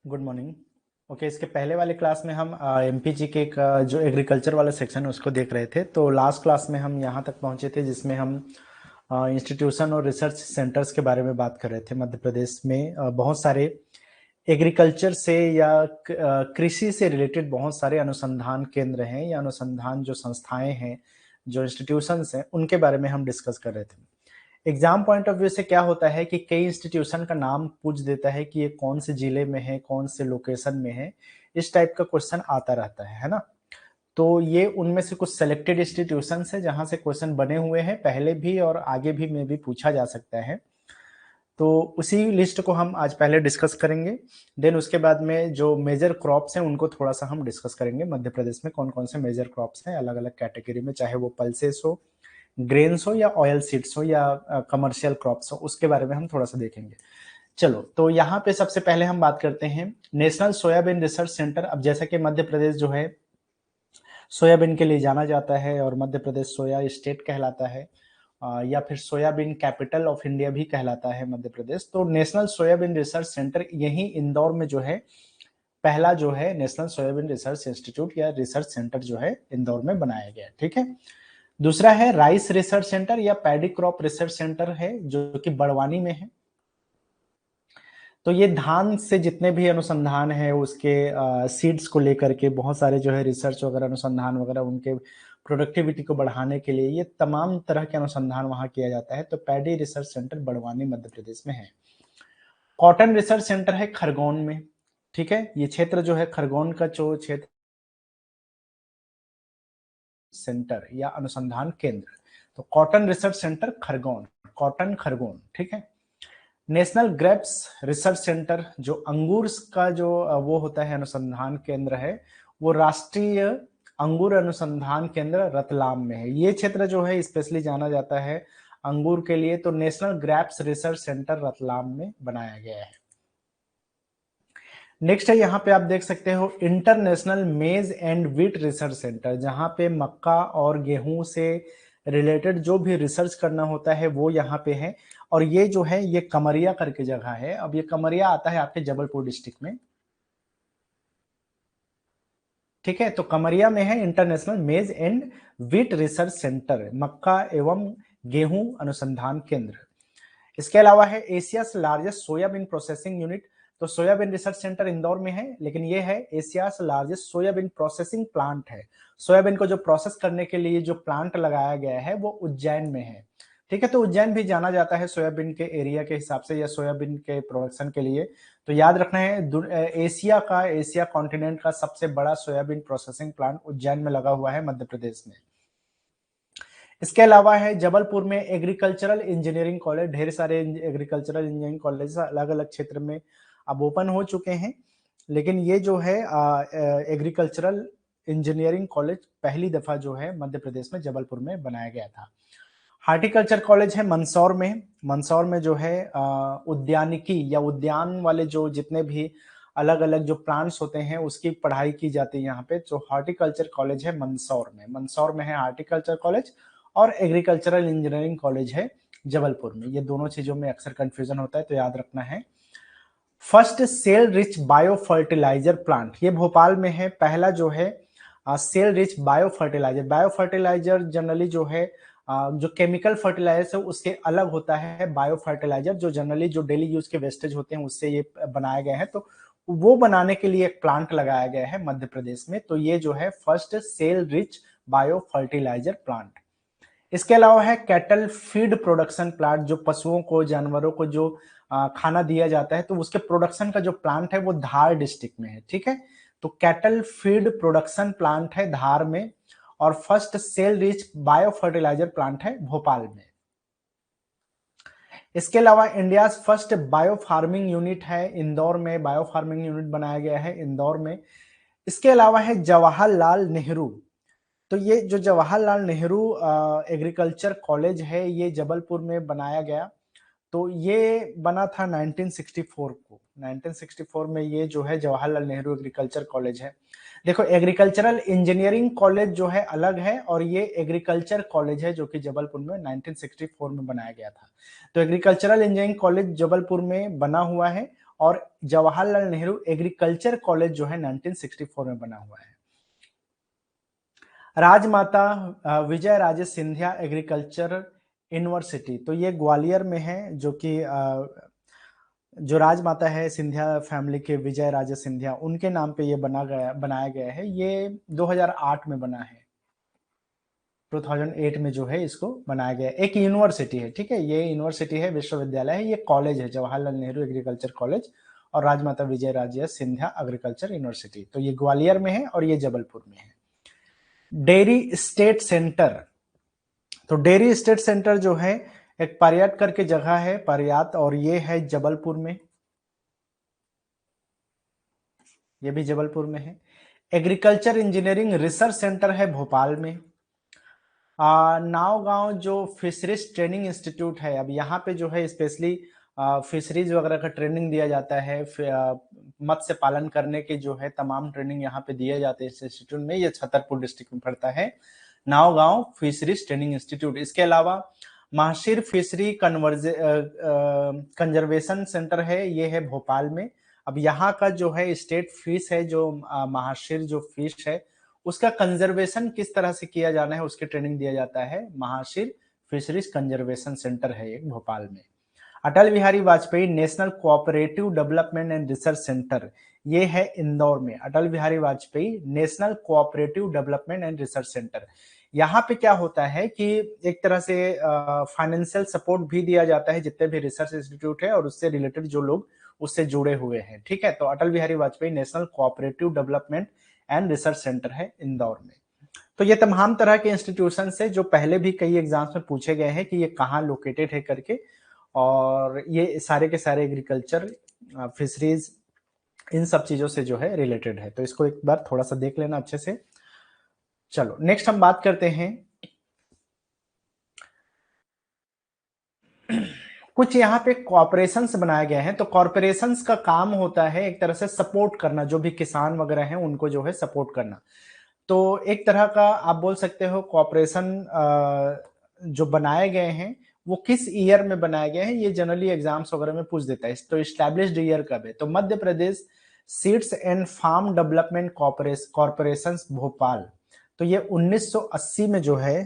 Good morning. Okay, इसके पहले वाले क्लास में हम एमपीजी के एक जो एग्रीकल्चर वाला सेक्शन है उसको देख रहे थे। तो लास्ट क्लास में हम यहाँ तक पहुँचे थे जिसमें हम इंस्टीट्यूशन और रिसर्च सेंटर्स के बारे में बात कर रहे थे। मध्य प्रदेश में बहुत सारे एग्रीकल्चर से या कृषि से रिलेटेड बहुत सारे अनुसंधान केंद्र हैं या अनुसंधान जो संस्थाएं हैं, जो इंस्टीट्यूशंस हैं, उनके बारे में हम डिस्कस कर रहे थे। एग्जाम पॉइंट ऑफ व्यू से क्या होता है कि कई इंस्टीट्यूशन का नाम पूछ देता है कि ये कौन से जिले में है, कौन से लोकेशन में है, इस टाइप का क्वेश्चन आता रहता है ना। तो ये उनमें से कुछ सेलेक्टेड इंस्टीट्यूशन है जहां से क्वेश्चन बने हुए हैं पहले भी और आगे भी में भी पूछा जा सकता है। तो उसी लिस्ट को हम आज पहले डिस्कस करेंगे। देन उसके बाद में जो मेजर क्रॉप्स हैं उनको थोड़ा सा हम डिस्कस करेंगे। मध्य प्रदेश में कौन कौन से मेजर क्रॉप्स हैं अलग अलग कैटेगरी में, चाहे वो पल्सेस हो, ग्रेन्स हो या ऑयल सीड्स हो या कमर्शियल क्रॉप्स हो, उसके बारे में हम थोड़ा सा देखेंगे। चलो, तो यहाँ पे सबसे पहले हम बात करते हैं नेशनल सोयाबीन रिसर्च सेंटर। अब जैसा कि मध्य प्रदेश जो है सोयाबीन के लिए जाना जाता है और मध्य प्रदेश सोया स्टेट कहलाता है, या फिर सोयाबीन कैपिटल ऑफ इंडिया भी कहलाता है मध्य प्रदेश। तो नेशनल सोयाबीन रिसर्च सेंटर यही इंदौर में जो है पहला जो है नेशनल सोयाबीन रिसर्च इंस्टीट्यूट या रिसर्च सेंटर जो है इंदौर में बनाया गया। ठीक है। दूसरा है राइस रिसर्च सेंटर या पैडी क्रॉप रिसर्च सेंटर है जो कि बड़वानी में है। तो ये धान से जितने भी अनुसंधान है उसके सीड्स को लेकर के बहुत सारे जो है रिसर्च वगैरह अनुसंधान वगैरह उनके प्रोडक्टिविटी को बढ़ाने के लिए ये तमाम तरह के अनुसंधान वहां किया जाता है। तो पैडी रिसर्च सेंटर बड़वानी मध्य प्रदेश में है। कॉटन रिसर्च सेंटर है खरगोन में। ठीक है, ये क्षेत्र जो है खरगोन का जो क्षेत्र सेंटर या अनुसंधान केंद्र, तो cotton research centre Khargone, cotton Khargone. ठीक है। नेशनल ग्रेप्स रिसर्च सेंटर जो अंगूर का जो वो होता है अनुसंधान केंद्र है, वो राष्ट्रीय अंगूर अनुसंधान केंद्र रतलाम में है। ये क्षेत्र जो है स्पेशली जाना जाता है अंगूर के लिए। तो national grapes research centre Ratlam में बनाया गया है। नेक्स्ट है, यहाँ पे आप देख सकते हो इंटरनेशनल मेज एंड व्हीट रिसर्च सेंटर, जहाँ पे मक्का और गेहूं से रिलेटेड जो भी रिसर्च करना होता है वो यहाँ पे है। और ये जो है ये कमरिया करके जगह है। अब ये कमरिया आता है आपके जबलपुर डिस्ट्रिक्ट में। ठीक है, तो कमरिया में है इंटरनेशनल मेज एंड व्हीट रिसर्च सेंटर, मक्का एवं गेहूं अनुसंधान केंद्र। इसके अलावा है Asia's largest soybean processing unit. तो सोयाबीन रिसर्च सेंटर इंदौर में है, लेकिन ये है Asia's largest soybean processing plant है। सोयाबीन को जो प्रोसेस करने के लिए जो प्लांट लगाया गया है वो उज्जैन में है। ठीक है, तो उज्जैन भी जाना जाता है सोयाबीन के एरिया के हिसाब से या सोयाबीन के प्रोडक्शन के लिए। तो याद रखना है एशिया कॉन्टिनेंट का सबसे बड़ा सोयाबीन प्रोसेसिंग प्लांट उज्जैन में लगा हुआ है मध्य प्रदेश में। इसके अलावा है जबलपुर में एग्रीकल्चरल इंजीनियरिंग कॉलेज। ढेर सारे एग्रीकल्चरल इंजीनियरिंग कॉलेज अलग अलग क्षेत्र में अब ओपन हो चुके हैं, लेकिन ये जो है एग्रीकल्चरल इंजीनियरिंग कॉलेज पहली दफा जो है मध्य प्रदेश में जबलपुर में बनाया गया था। हार्टिकल्चर कॉलेज है मंदसौर में। मंदसौर में जो है उद्यानिकी या उद्यान वाले जो जितने भी अलग अलग जो प्लांट्स होते हैं उसकी पढ़ाई की जाती है यहाँ पे। जो हार्टिकल्चर कॉलेज है मंदसौर में, मंदसौर में है हार्टिकल्चर कॉलेज। और एग्रीकल्चरल इंजीनियरिंग कॉलेज है जबलपुर में। ये दोनों चीजों में अक्सर कंफ्यूजन होता है, तो याद रखना है। First cell rich bio fertilizer plant ये भोपाल में है। पहला जो है cell rich bio fertilizer. Bio fertilizer generally जो है जो केमिकल फर्टिलाइजर से उसके अलग होता है बायो फर्टिलाइजर, जो जनरली जो डेली यूज के वेस्टेज होते हैं उससे ये बनाया गया है। तो वो बनाने के लिए एक प्लांट लगाया गया है मध्य प्रदेश में। तो ये जो है first cell rich bio fertilizer plant. इसके अलावा है कैटल फीड प्रोडक्शन प्लांट, जो पशुओं को जानवरों को जो खाना दिया जाता है तो उसके प्रोडक्शन का जो प्लांट है वो धार डिस्ट्रिक्ट में है। ठीक है, तो कैटल फीड प्रोडक्शन प्लांट है धार में। और first cell rich bio fertilizer plant है भोपाल में। इसके अलावा India first bio farming unit है इंदौर में। बायो फार्मिंग यूनिट बनाया गया है इंदौर में। इसके अलावा है जवाहरलाल नेहरू। तो ये जो जवाहरलाल नेहरू एग्रीकल्चर कॉलेज है ये जबलपुर में बनाया गया। तो ये बना था 1964 को। 1964 में ये जो है जवाहरलाल नेहरू एग्रीकल्चर कॉलेज है। देखो, एग्रीकल्चरल इंजीनियरिंग कॉलेज जो है अलग है और ये एग्रीकल्चर कॉलेज है जो कि जबलपुर में 1964 में बनाया गया था। तो एग्रीकल्चरल इंजीनियरिंग कॉलेज जबलपुर में बना हुआ है और जवाहरलाल नेहरू एग्रीकल्चर कॉलेज जो है 1964 में बना हुआ है। राजमाता विजय राजे सिंधिया एग्रीकल्चर यूनिवर्सिटी, तो ये ग्वालियर में है, जो कि जो राजमाता है सिंधिया फैमिली के, विजय राजे सिंधिया, उनके नाम पे ये बनाया गया है। ये 2008 में बना है, 2008 में जो है इसको बनाया गया है। एक यूनिवर्सिटी है, ठीक है, ये यूनिवर्सिटी है, विश्वविद्यालय है, ये कॉलेज है, जवाहरलाल नेहरू एग्रीकल्चर कॉलेज और राजमाता विजय राजे सिंधिया एग्रीकल्चर यूनिवर्सिटी, तो ये ग्वालियर में है और ये जबलपुर में है। डेयरी स्टेट सेंटर, तो डेयरी स्टेट सेंटर जो है एक पर्यात करके जगह है, पर्यात, और ये है जबलपुर में, ये भी जबलपुर में है। एग्रीकल्चर इंजीनियरिंग रिसर्च सेंटर है भोपाल में। नावगांव जो फिशरीज ट्रेनिंग इंस्टीट्यूट है, अब यहाँ पे जो है स्पेशली फिशरीज वगैरह का ट्रेनिंग दिया जाता है, मत्स्य पालन करने के जो है तमाम ट्रेनिंग यहाँ पे दिए जाते हैं इस इंस्टीट्यूट में। ये छतरपुर डिस्ट्रिक्ट में पड़ता है, नावगांव फिशरीज ट्रेनिंग इंस्टीट्यूट। इसके अलावा महाशीर फिशरी कंजर्वेशन सेंटर है, ये है भोपाल में। अब यहाँ का जो है स्टेट फिश है, जो महाशीर जो फिश है उसका कंजर्वेशन किस तरह से किया जाना है उसकी ट्रेनिंग दिया जाता है, महाशीर फिशरीज कंजर्वेशन सेंटर है एक भोपाल में। Atal Bihari Vajpayee national cooperative development and research centre, ये है इंदौर में। Atal Bihari Vajpayee national cooperative development and research centre, यहाँ पे क्या होता है कि एक तरह से फाइनेंशियल सपोर्ट भी दिया जाता है जितने भी रिसर्च इंस्टीट्यूट है और उससे रिलेटेड जो लोग उससे जुड़े हुए हैं, ठीक है। तो Atal Bihari Vajpayee national cooperative development and research centre है इंदौर में। तो ये तमाम तरह के इंस्टीट्यूशन से जो पहले भी कई एग्जाम्स में पूछे गए हैं कि ये कहाँ लोकेटेड है करके, और ये सारे के सारे एग्रीकल्चर, फिशरीज, इन सब चीजों से जो है रिलेटेड है। तो इसको एक बार थोड़ा सा देख लेना अच्छे से। चलो नेक्स्ट हम बात करते हैं कुछ यहाँ पे कॉर्पोरेशंस बनाए गए हैं। तो कॉर्पोरेशंस का काम होता है एक तरह से सपोर्ट करना, जो भी किसान वगैरह हैं उनको जो है सपोर्ट करना। तो एक तरह का आप बोल सकते हो कॉर्पोरेशन जो बनाए गए हैं वो किस ईयर में बनाए गए हैं, ये जनरली एग्जाम्स वगैरह में पूछ देता है। तो इस्टेब्लिश्ड ईयर कब है, तो Madhya Pradesh seeds and farm development corporation Bhopal, तो ये 1980 में जो है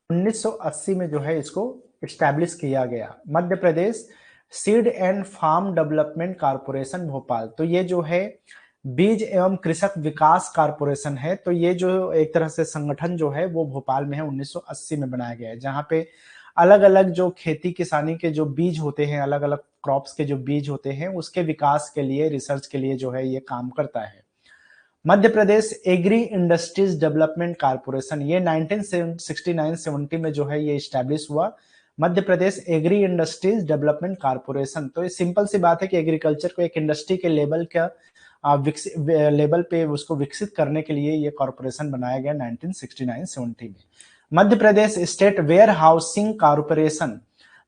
1980 में जो है इसको इस्टेब्लिश किया गया, Madhya Pradesh seed and farm development corporation Bhopal. तो ये जो है बीज एवं कृषक विकास कॉर्पोरेशन है, तो ये जो एक तरह से संगठन जो है वो भोपाल में है, 1980 में बनाया गया है, जहाँ पे अलग अलग जो खेती किसानी के जो बीज होते हैं, अलग अलग क्रॉप्स के जो बीज होते हैं उसके विकास के लिए, रिसर्च के लिए जो है ये काम करता है। मध्य प्रदेश एग्री इंडस्ट्रीज डेवलपमेंट कॉर्पोरेशन, ये 1969-70 में जो है ये स्टैब्लिश हुआ, मध्य प्रदेश एग्री इंडस्ट्रीज डेवलपमेंट कॉर्पोरेशन। तो ये सिंपल सी बात है कि एग्रीकल्चर को एक इंडस्ट्री के लेवल का लेवल पे उसको विकसित करने के लिए ये कॉर्पोरेशन बनाया गया 1969-70 में। मध्य Pradesh state where housing corporation,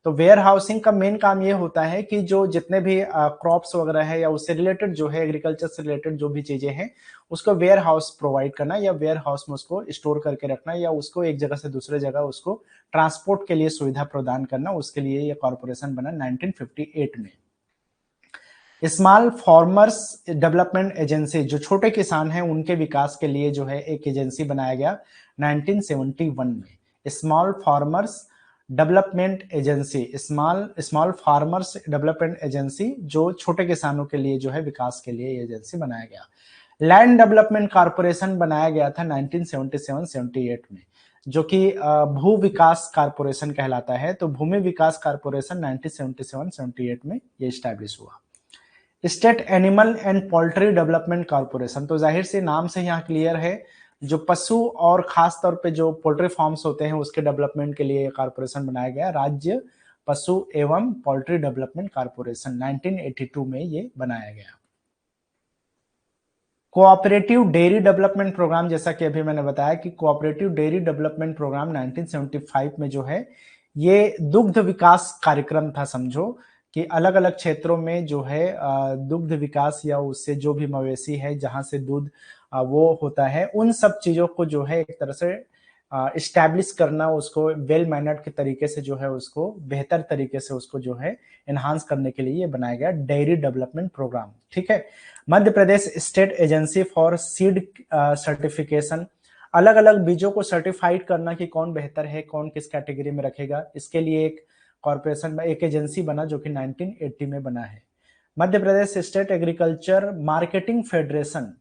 तो वेयर हाउसिंग का मेन काम ये होता है कि जो जितने भी क्रॉप्स वगैरह है या उससे रिलेटेड जो है एग्रीकल्चर से रिलेटेड जो भी चीजें हैं उसको वेयर हाउस प्रोवाइड करना, या वेयर हाउस में उसको स्टोर करके रखना, या उसको एक जगह से दूसरे जगह उसको ट्रांसपोर्ट के लिए सुविधा प्रदान करना, उसके लिए ये कॉर्पोरेशन बना 1958 में। स्मॉल फार्मर्स डेवलपमेंट एजेंसी, जो छोटे किसान हैं उनके विकास के लिए जो है एक एजेंसी बनाया गया 1971 में, small farmers development agency, small farmers development agency, जो छोटे किसानों के लिए जो है विकास के लिए एजेंसी बनाया गया। लैंड डेवलपमेंट कॉर्पोरेशन बनाया गया था 1977-78 में, जो कि भू विकास कॉर्पोरेशन कहलाता है। तो भूमि विकास कॉर्पोरेशन 1977-78 में ये स्टैब्लिश हुआ। State animal and poultry development corporation, तो जाहिर से नाम से यहाँ क्लियर है, जो पशु और खास तौर पे जो पोल्ट्री फार्म्स होते हैं उसके डेवलपमेंट के लिए कॉर्पोरेशन बनाया गया, राज्य पशु एवं पोल्ट्री डेवलपमेंट कॉर्पोरेशन 1982 में ये बनाया गया। कोऑपरेटिव डेयरी डेवलपमेंट प्रोग्राम, जैसा कि अभी मैंने बताया कि कोऑपरेटिव डेयरी डेवलपमेंट प्रोग्राम 1975 में जो है ये दुग्ध विकास कार्यक्रम था। समझो कि अलग अलग क्षेत्रों में जो है दुग्ध विकास या उससे जो भी मवेशी है जहां से दूध वो होता है, उन सब चीजों को जो है एक तरह से इस्टेब्लिश करना, उसको वेल मैनर्ड के तरीके से जो है उसको बेहतर तरीके से उसको जो है एनहांस करने के लिए ये बनाया गया डेयरी डेवलपमेंट प्रोग्राम। ठीक है, Madhya Pradesh state agency for seed certification, अलग अलग बीजों को सर्टिफाइड करना कि कौन बेहतर है, कौन किस कैटेगरी में रखेगा, इसके लिए एक कॉर्पोरेशन में एक एजेंसी बना जो कि 1980 में बना है। Madhya Pradesh state agriculture marketing federation,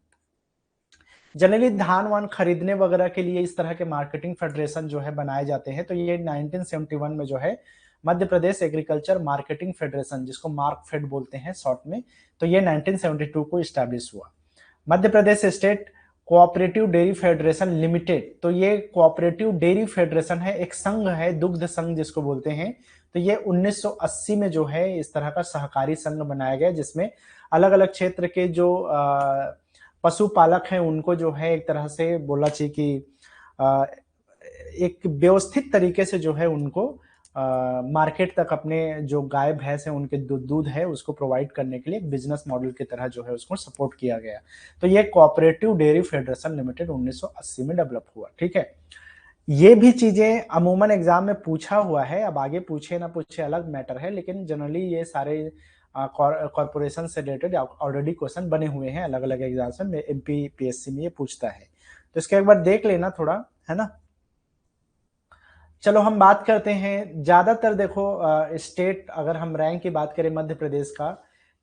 generally धान वान खरीदने वगैरह के लिए इस तरह के मार्केटिंग फेडरेशन जो है बनाए जाते हैं, तो ये 1971 में जो है मध्य प्रदेश एग्रीकल्चर मार्केटिंग फेडरेशन, जिसको मार्कफेड बोलते हैं शॉर्ट में, तो ये 1972 को स्टैब्लिश हुआ। Madhya Pradesh state cooperative dairy federation limited, तो ये कोऑपरेटिव डेयरी फेडरेशन है, एक संघ है, दुग्ध संघ जिसको बोलते हैं। तो ये 1980 में जो है इस तरह का सहकारी संघ बनाया गया, जिसमें अलग अलग क्षेत्र के जो पशुपालक हैं उनको जो है एक तरह से बोला चाहिए कि एक व्यवस्थित तरीके से जो है उनको मार्केट तक अपने जो गाय भैंस है उनके दूध है उसको प्रोवाइड करने के लिए बिजनेस मॉडल की तरह जो है उसको सपोर्ट किया गया। तो ये कोऑपरेटिव डेयरी फेडरेशन लिमिटेड 1980 में डेवलप हुआ। ठीक है, ये भी चीजें अमूमन एग्जाम में पूछा हुआ है, अब आगे पूछे ना पूछे अलग मैटर है, लेकिन जनरली ये सारे कॉर्पोरेशन से रिलेटेड ऑलरेडी क्वेश्चन बने हुए हैं अलग अलग एग्जाम में, एमपी पीएससी में ये पूछता है, तो इसके एक बार देख लेना थोड़ा, है ना। चलो हम बात करते हैं, ज्यादातर देखो स्टेट अगर हम रैंक की बात करें मध्य प्रदेश का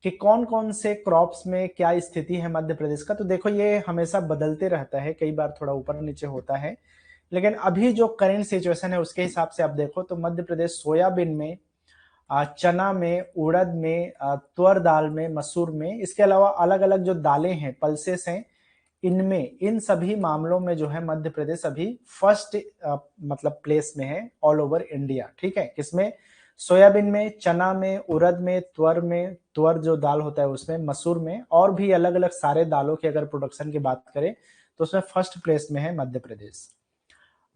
कि कौन कौन से क्रॉप्स में क्या स्थिति है मध्य प्रदेश का, तो देखो ये हमेशा बदलते रहता है, कई बार थोड़ा ऊपर नीचे होता है, लेकिन अभी जो करंट सिचुएशन है उसके हिसाब से आप देखो तो मध्य प्रदेश सोयाबीन में, चना में, उड़द में, तुअर दाल में, मसूर में, इसके अलावा अलग अलग जो दालें हैं, पल्सेस हैं, इनमें इन सभी मामलों में जो है मध्य प्रदेश अभी फर्स्ट मतलब प्लेस में है ऑल ओवर इंडिया। ठीक है, किसमें? सोयाबीन में, चना में, उड़द में, तुअर जो दाल होता है उसमें, मसूर में, और भी अलग अलग सारे दालों की अगर प्रोडक्शन की बात करें तो उसमें फर्स्ट प्लेस में है मध्य प्रदेश।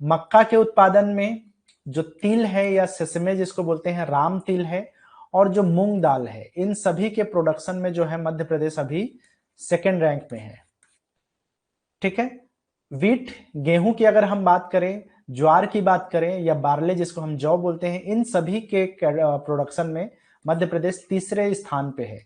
मक्का के उत्पादन में जो तिल है या सेसमे जिसको बोलते हैं, राम तिल है, और जो मूंग दाल है, इन सभी के प्रोडक्शन में जो है मध्य प्रदेश अभी सेकेंड रैंक में है। ठीक है, वीट गेहूं की अगर हम बात करें, ज्वार की बात करें या बार्ले जिसको हम जौ बोलते हैं, इन सभी के प्रोडक्शन में मध्य प्रदेश तीसरे स्थान पे है।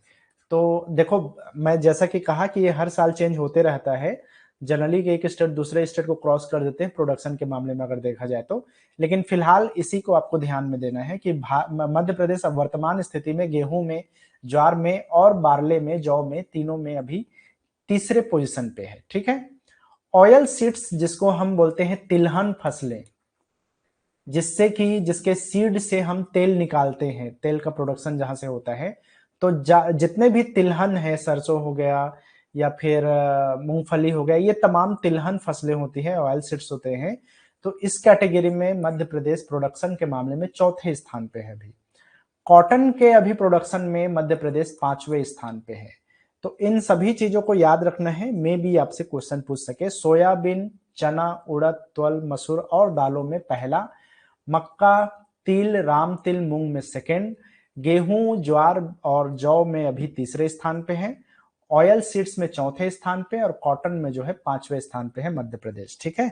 तो देखो मैं जैसा कि कहा कि ये हर साल चेंज होते रहता है, जनरली एक स्टेट दूसरे स्टेट को क्रॉस कर देते हैं प्रोडक्शन के मामले में अगर देखा जाए तो, लेकिन फिलहाल इसी को आपको ध्यान में देना है कि मध्य प्रदेश अब वर्तमान स्थिति में गेहूं में, ज्वार में और बार्ले में, जौ में, तीनों में अभी तीसरे पोजीशन पे है। ठीक है, ऑयल सीड्स जिसको हम बोलते हैं तिलहन फसलें, जिसके सीड से हम तेल निकालते हैं, तेल का प्रोडक्शन जहां से होता है, तो जितने भी तिलहन है, सरसों हो गया या फिर मूंगफली हो गया, ये तमाम तिलहन फसलें होती है, ऑयल सीड्स होते हैं। तो इस कैटेगरी में मध्य प्रदेश प्रोडक्शन के मामले में चौथे स्थान पे है अभी। कॉटन के अभी प्रोडक्शन में मध्य प्रदेश 5वें स्थान पे है। तो इन सभी चीजों को याद रखना है, मे भी आपसे क्वेश्चन पूछ सके। सोयाबीन, चना, उड़द, त्वल, मसूर और दालों में पहला, मक्का, तिल, राम तिल, मूंग में सेकेंड, गेहूं, ज्वार और जौ में अभी तीसरे स्थान पे है, ऑयल सीड्स में चौथे स्थान पे, और कॉटन में जो है 5वें स्थान पे है मध्य प्रदेश। ठीक है,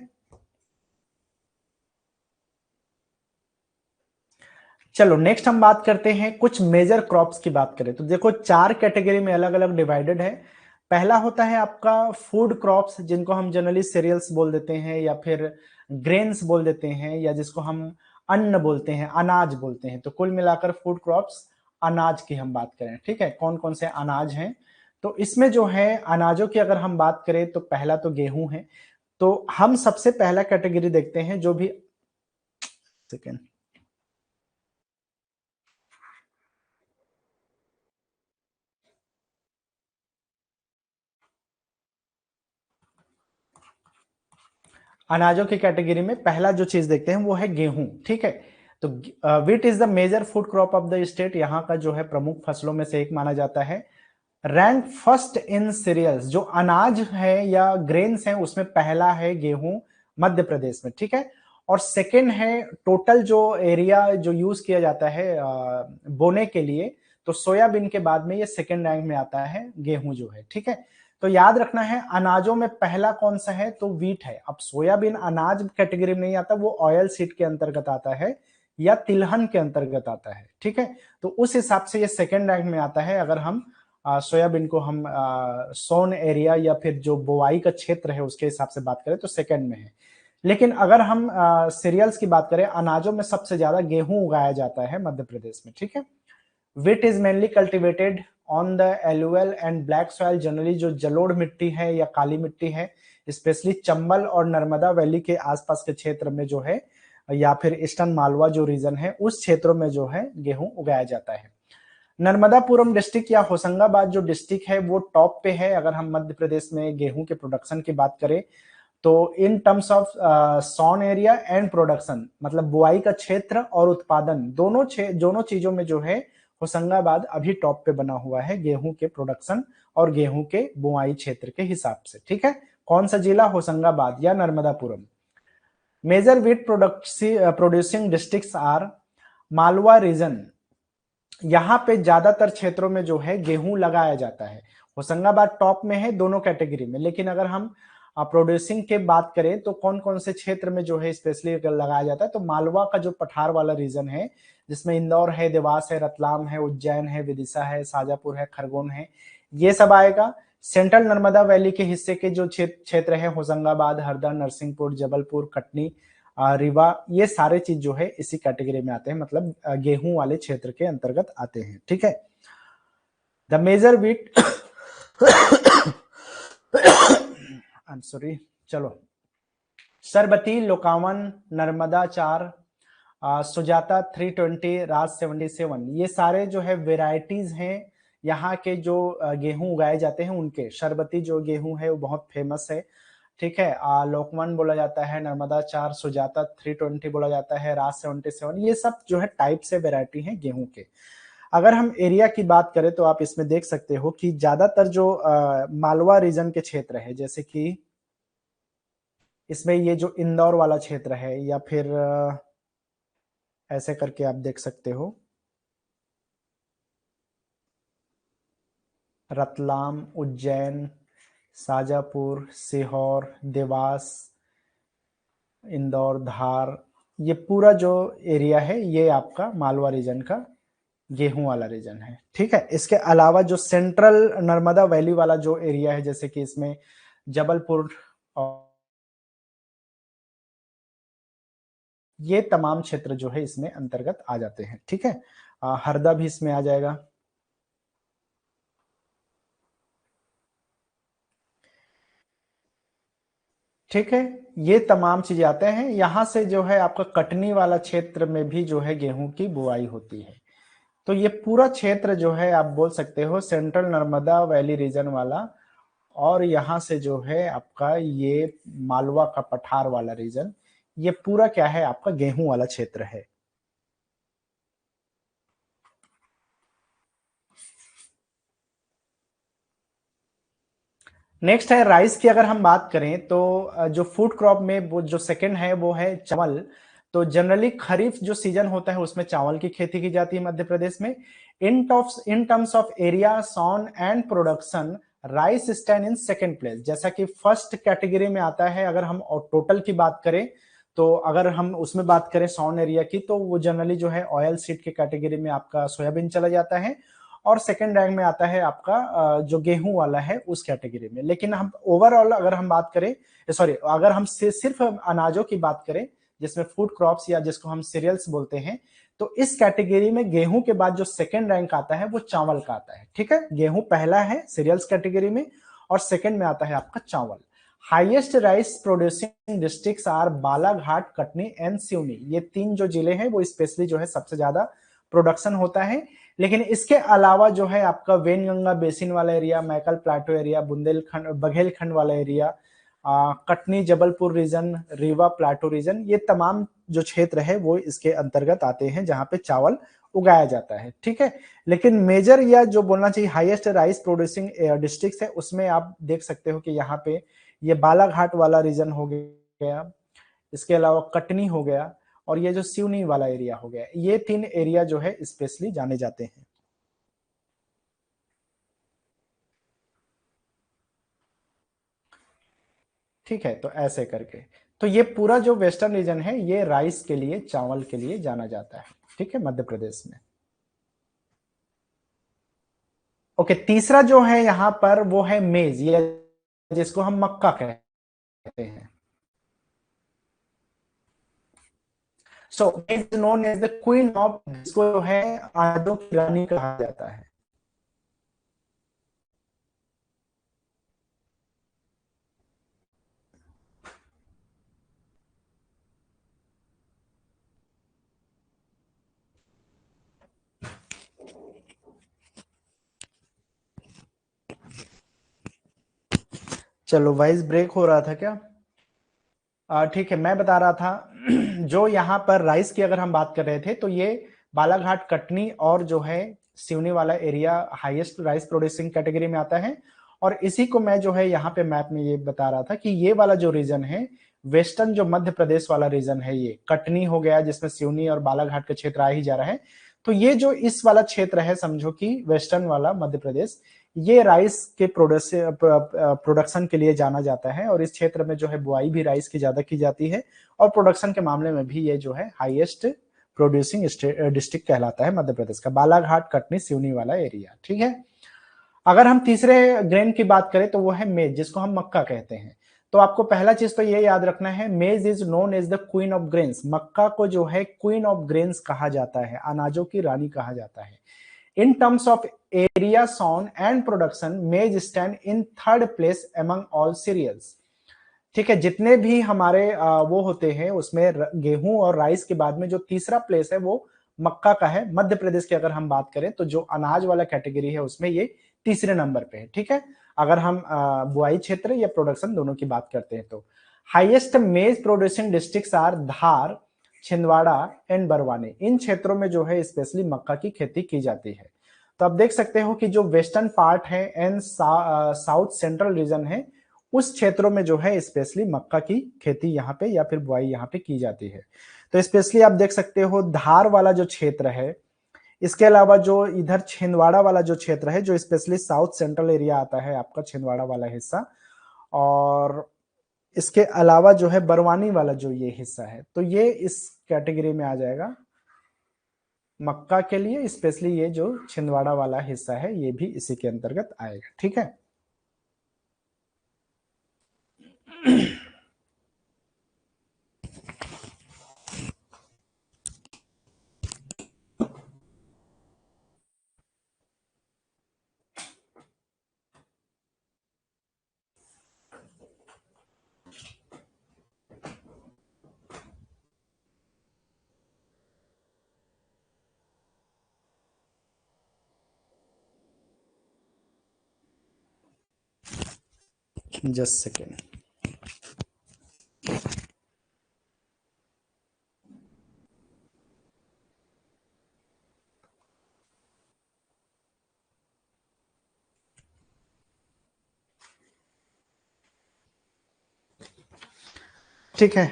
चलो नेक्स्ट हम बात करते हैं कुछ मेजर क्रॉप्स की बात करें तो देखो 4 कैटेगरी में अलग अलग डिवाइडेड है। पहला होता है आपका फूड क्रॉप्स, जिनको हम जनरली सीरियल्स बोल देते हैं या फिर ग्रेन्स बोल देते हैं, या जिसको हम अन्न बोलते हैं, अनाज बोलते हैं। तो कुल मिलाकर फूड क्रॉप्स, अनाज की हम बात करें। ठीक है, कौन कौन से अनाज हैं, तो इसमें जो है अनाजों की अगर हम बात करें तो पहला तो गेहूं है। तो हम सबसे पहला कैटेगरी देखते हैं जो भी, सेकेंड, अनाजों की कैटेगरी में पहला जो चीज देखते हैं वो है गेहूं। ठीक है, तो wheat is the major food crop of the state, यहाँ का जो है प्रमुख फसलों में से एक माना जाता है। रैंक फर्स्ट इन सीरियल्स, जो अनाज है या ग्रेन्स हैं उसमें पहला है गेहूं मध्य प्रदेश में। ठीक है, और सेकंड है टोटल जो एरिया जो यूज किया जाता है बोने के लिए, तो सोयाबीन के बाद में ये सेकंड रैंक में आता है गेहूं जो है। ठीक है, तो याद रखना है अनाजों में पहला कौन सा है, तो वीट है। अब सोयाबीन अनाज कैटेगरी में नहीं आता, वो ऑयल सीड के अंतर्गत आता है या तिलहन के अंतर्गत आता है, ठीक है। तो उस हिसाब से ये सेकेंड रैंक में आता है। अगर हम सोयाबीन को हम सोन एरिया या फिर जो बुआई का क्षेत्र है उसके हिसाब से बात करें तो सेकेंड में है। लेकिन अगर हम सीरियल्स की बात करें, अनाजों में सबसे ज्यादा गेहूं उगाया जाता है मध्य प्रदेश में, ठीक है। Wheat is mainly cultivated on the alluvial and black soil, generally जो जलोढ़ मिट्टी है या काली मिट्टी है, स्पेशली चंबल और नर्मदा वैली के आसपास के क्षेत्र में जो है, या फिर ईस्टर्न मालवा जो रीजन है उस क्षेत्रों में जो है गेहूं उगाया जाता है। नर्मदापुरम डिस्ट्रिक्ट या होशंगाबाद जो डिस्ट्रिक्ट है वो टॉप पे है अगर हम मध्य प्रदेश में गेहूं के प्रोडक्शन की बात करें तो। In terms of sown area and production, मतलब बुआई का क्षेत्र और उत्पादन, दोनों चीजों में जो है होशंगाबाद अभी टॉप पे बना हुआ है गेहूं के प्रोडक्शन और गेहूं के बुआई क्षेत्र के हिसाब से, ठीक है। कौन सा जिला, होशंगाबाद या Narmadapuram. Major wheat producing districts are Malwa region, यहाँ पे ज्यादातर क्षेत्रों में जो है गेहूं लगाया जाता है। होशंगाबाद टॉप में है दोनों कैटेगरी में, लेकिन अगर हम प्रोड्यूसिंग के बात करें तो कौन कौन से क्षेत्र में जो है स्पेशली लगाया जाता है, तो मालवा का जो पठार वाला रीजन है जिसमें इंदौर है, देवास है, रतलाम है, उज्जैन है, विदिशा है, शाजापुर है, खरगोन है, ये सब आएगा। सेंट्रल नर्मदा वैली के हिस्से के जो क्षेत्र है, होशंगाबाद, हरदा, नरसिंहपुर, जबलपुर, कटनी, रीवा, ये सारे चीज जो है इसी कैटेगरी में आते हैं, मतलब गेहूं वाले क्षेत्र के अंतर्गत आते हैं, ठीक है। The major wheat I am sorry, चलो, सरबती, लोकावन, नर्मदा 4, सुजाता 320, राज 77, ये सारे जो है वेराइटीज हैं यहाँ के जो गेहूं उगाए जाते हैं उनके। शरबती जो गेहूं है वो बहुत फेमस है, ठीक है। लोकवन बोला जाता है, नर्मदा 4, सुजाता 320 बोला जाता है, राज 77, ये सब जो है टाइप से वेराइटी है गेहूं के। अगर हम एरिया की बात करें तो आप इसमें देख सकते हो कि ज्यादातर जो मालवा रीजन के क्षेत्र है, जैसे कि इसमें ये जो इंदौर वाला क्षेत्र है या फिर ऐसे करके आप देख सकते हो, रतलाम, उज्जैन, शाजापुर, सीहोर, देवास, इंदौर, धार, ये पूरा जो एरिया है ये आपका मालवा रीजन का गेहूं वाला रीजन है, ठीक है। इसके अलावा जो सेंट्रल नर्मदा वैली वाला जो एरिया है, जैसे कि इसमें जबलपुर और ये तमाम क्षेत्र जो है इसमें अंतर्गत आ जाते हैं, ठीक है। हरदा भी इसमें आ जाएगा। ठीक है, ये तमाम चीजें आते हैं। यहां से जो है आपका कटनी वाला क्षेत्र में भी जो है गेहूं की बुआई होती है। तो ये पूरा क्षेत्र जो है आप बोल सकते हो सेंट्रल नर्मदा वैली रीजन वाला, और यहां से जो है आपका ये मालवा का पठार वाला रीजन, ये पूरा क्या है आपका गेहूं वाला क्षेत्र है। नेक्स्ट है राइस की। अगर हम बात करें तो जो फूड क्रॉप में वो जो सेकंड है वो है चावल। तो जनरली खरीफ जो सीजन होता है उसमें चावल की खेती की जाती है मध्य प्रदेश में। In terms of area, sown and production, rice stand in second place. जैसा कि फर्स्ट कैटेगरी में आता है अगर हम टोटल की बात करें, तो अगर हम उसमें बात करें सॉन एरिया की, तो वो जनरली जो है ऑयल सीड के कैटेगरी में आपका सोयाबीन चला जाता है, और सेकंड रैंक में आता है आपका जो गेहूं वाला है उस कैटेगरी में। लेकिन हम ओवरऑल अगर हम बात करें, सॉरी, अगर हम सिर्फ अनाजों की बात करें जिसमें फूड क्रॉप्स या जिसको हम सीरियल्स बोलते हैं, तो इस कैटेगरी में गेहूं के बाद जो सेकंड रैंक आता है वो चावल का आता है, ठीक है। गेहूं पहला है सीरियल्स कैटेगरी में, और सेकंड में आता है आपका चावल। Highest rice producing districts are Balaghat, Katni and Seoni. ये तीन जो जिले हैं वो स्पेशली जो है सबसे ज्यादा प्रोडक्शन होता है। लेकिन इसके अलावा जो है आपका वेनगंगा बेसिन वाला area, Maikal plateau area, Bundelkhand Baghelkhand वाला area, Katni Jabalpur region, Rewa plateau region, ये तमाम जो क्षेत्र है वो इसके अंतर्गत आते हैं जहां पे चावल उगाया जाता है, ठीक है। लेकिन मेजर या जो बोलना चाहिए हाईएस्ट राइस प्रोड्यूसिंग डिस्ट्रिक्ट है उसमें आप देख सकते हो कि यहाँ पे ये बालाघाट वाला रीजन हो गया, इसके अलावा कटनी हो गया, और ये जो सिवनी वाला एरिया हो गया, ये तीन एरिया जो है स्पेशली जाने जाते हैं। ठीक है, तो ऐसे करके, तो ये पूरा जो वेस्टर्न रीजन है ये राइस के लिए, चावल के लिए जाना जाता है, ठीक है, मध्य प्रदेश में। ओके, तीसरा जो है यहां पर वो है मेज, ये जिसको हम मक्का कहते हैं। So is known as the queen of, जिसको जो है अनाजों की रानी कहा जाता है। चलो, वॉइस ब्रेक हो रहा था क्या? ठीक है, मैं बता रहा था जो यहाँ पर राइस की अगर हम बात कर रहे थे, तो ये बालाघाट, कटनी और जो है सिवनी वाला area highest rice producing category में आता है। और इसी को मैं जो है यहाँ पे मैप में ये बता रहा था कि ये वाला जो रीजन है, वेस्टर्न जो मध्य प्रदेश वाला रीजन है, ये कटनी हो गया जिसमें सिवनी और बालाघाट का क्षेत्र आ ही जा रहा है। तो ये जो इस वाला क्षेत्र है, समझो कि वेस्टर्न वाला मध्य प्रदेश, ये राइस के प्रोडक्शन के लिए जाना जाता है। और इस क्षेत्र में जो है बुआई भी राइस की ज्यादा की जाती है, और प्रोडक्शन के मामले में भी ये जो है हाईएस्ट प्रोड्यूसिंग डिस्ट्रिक्ट कहलाता है मध्य प्रदेश का, बालाघाट, कटनी, सिवनी वाला एरिया, ठीक है। अगर हम तीसरे ग्रेन की बात करें तो वो है मेज, जिसको हम मक्का कहते हैं। तो आपको पहला चीज तो ये याद रखना है, maize is known as the queen of grains, मक्का को जो है क्वीन ऑफ ग्रेन्स कहा जाता है, अनाजों की रानी कहा जाता है। In terms of area sown and production, maize stand in third place among all cereals. ठीक है, जितने भी हमारे वो होते हैं उसमें गेहूं और राइस के बाद में जो तीसरा प्लेस है वो मक्का का है। मध्य प्रदेश की अगर हम बात करें तो जो अनाज वाला कैटेगरी है उसमें ये तीसरे नंबर पे है, ठीक है। अगर हम बुआई क्षेत्र या प्रोडक्शन दोनों की बात करते हैं तो highest maize producing districts are Dhar, Chhindwara and Barwani. इन क्षेत्रों में जो है स्पेशली मक्का की खेती की जाती है। तो आप देख सकते हो कि जो वेस्टर्न पार्ट है एंड साउथ सेंट्रल रीजन है, उस क्षेत्रों में जो है स्पेशली मक्का की खेती यहाँ पे या फिर बुआई यहाँ पे की जाती है। तो स्पेशली आप देख सकते हो धार वाला जो क्षेत्र है, इसके अलावा जो इधर छिंदवाड़ा वाला जो क्षेत्र है, जो स्पेशली साउथ सेंट्रल एरिया आता है आपका, छिंदवाड़ा वाला हिस्सा, और इसके अलावा जो है बरवानी वाला जो ये हिस्सा है, तो ये इस कैटेगरी में आ जाएगा मक्का के लिए। स्पेशली ये जो छिंदवाड़ा वाला हिस्सा है ये भी इसी के अंतर्गत आएगा, ठीक है। Just second. ठीक है,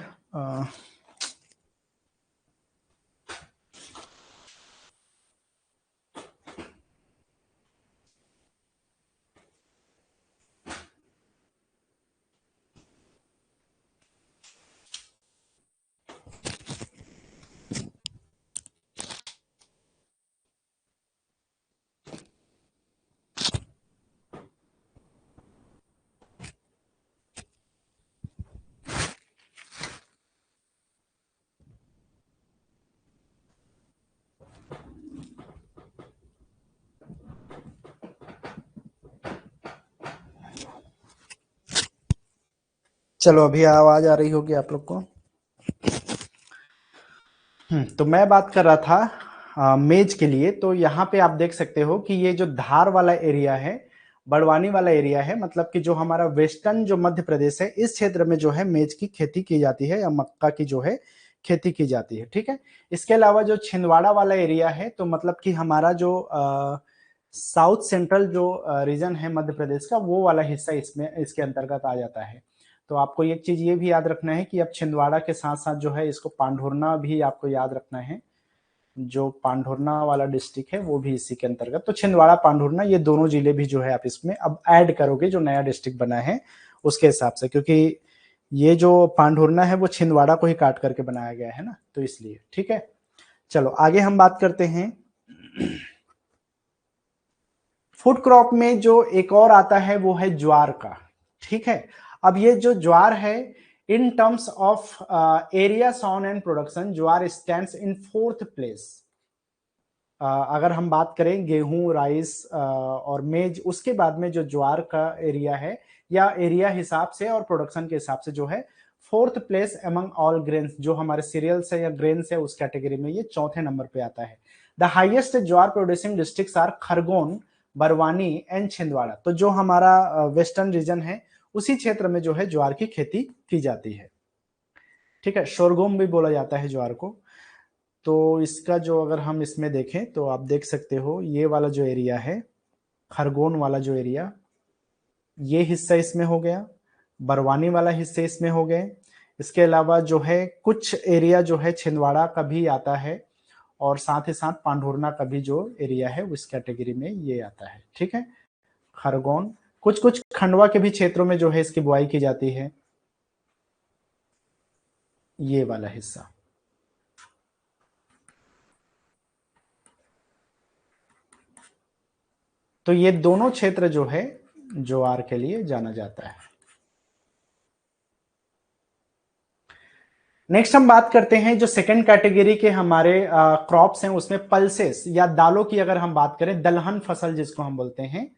चलो अभी आवाज आ रही होगी आप लोग को। तो मैं बात कर रहा था मेज के लिए। तो यहाँ पे आप देख सकते हो कि ये जो धार वाला एरिया है, बड़वानी वाला एरिया है, मतलब कि जो हमारा वेस्टर्न जो मध्य प्रदेश है, इस क्षेत्र में जो है मेज की खेती की जाती है या मक्का की जो है खेती की जाती है, ठीक है। इसके अलावा जो छिंदवाड़ा वाला एरिया है, तो मतलब कि हमारा जो साउथ सेंट्रल जो रीजन है मध्य प्रदेश का, वो वाला हिस्सा इसमें इसके अंतर्गत आ जाता है। तो आपको एक चीज ये भी याद रखना है कि अब छिंदवाड़ा के साथ साथ जो है इसको पांढुर्ना भी आपको याद रखना है। जो पांढुर्ना वाला डिस्ट्रिक्ट है वो भी इसी के अंतर्गत, तो छिंदवाड़ा, पांढुर्ना, ये दोनों जिले भी जो है आप इसमें अब ऐड करोगे जो नया डिस्ट्रिक्ट बना है उसके हिसाब से, क्योंकि ये जो पांढुर्ना है वो छिंदवाड़ा को ही काट करके बनाया गया है ना, तो इसलिए। ठीक है, चलो आगे हम बात करते हैं। फूड क्रॉप में जो एक और आता है वो है ज्वार का। ठीक है, अब ये जो ज्वार है, in terms of area sown and production, jowar stands in 4th place. अगर हम बात करें गेहूं, राइस और मेज, उसके बाद में जो ज्वार का एरिया है, या एरिया हिसाब से और प्रोडक्शन के हिसाब से जो है 4th place among all grains, जो हमारे सीरियल्स है या ग्रेन्स है उस कैटेगरी में ये 4थे नंबर पे आता है। The highest jowar producing districts are Khargone, Barwani and Chhindwara. तो जो हमारा वेस्टर्न रीजन है उसी क्षेत्र में जो है ज्वार की खेती की जाती है। ठीक है, शोरगोम भी बोला जाता है ज्वार को। तो इसका जो अगर हम इसमें देखें तो आप देख सकते हो, ये वाला जो एरिया है, खरगोन वाला जो एरिया, ये हिस्सा इसमें हो गया, बरवानी वाला हिस्से इसमें हो गए। इसके अलावा जो है कुछ एरिया जो है छिंदवाड़ा का भी आता है, और साथ ही साथ पांढुर्ना का भी जो एरिया है उस कैटेगरी में ये आता है। ठीक है, खरगोन, कुछ कुछ खंडवा के भी क्षेत्रों में जो है इसकी बुआई की जाती है, ये वाला हिस्सा। तो ये दोनों क्षेत्र जो है ज्वार के लिए जाना जाता है। नेक्स्ट हम बात करते हैं जो सेकंड कैटेगरी के हमारे क्रॉप्स हैं, उसमें पल्सेस या दालों की अगर हम बात करें, दलहन फसल जिसको हम बोलते हैं।